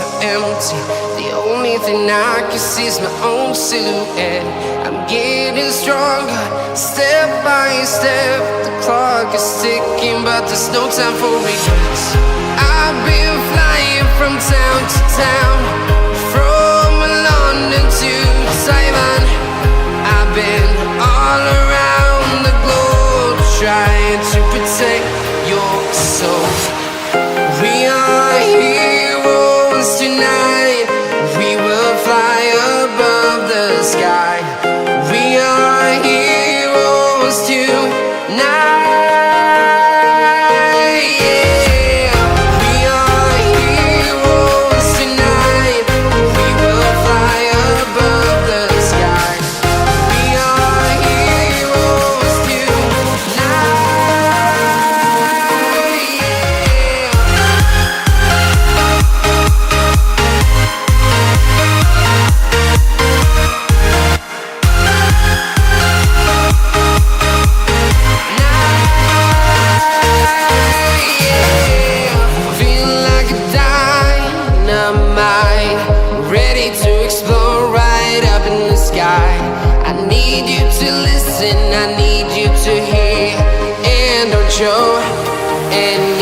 so empty. The only thing I can see is my own silhouette. I'm getting stronger, step by step. The clock is ticking, but there's no time for regrets. I've been flying from town to town, from London to Taiwan. I've been all around the globe, trying to protect your soul. We are heroes tonight. We will fly above the sky. We are heroes tonight. Yeah. We are heroes tonight. We will fly above the sky. We are heroes tonight. Feeling like a dynamite, ready to explode right up in the sky. I need you to listen, I need you to hear, and don't show any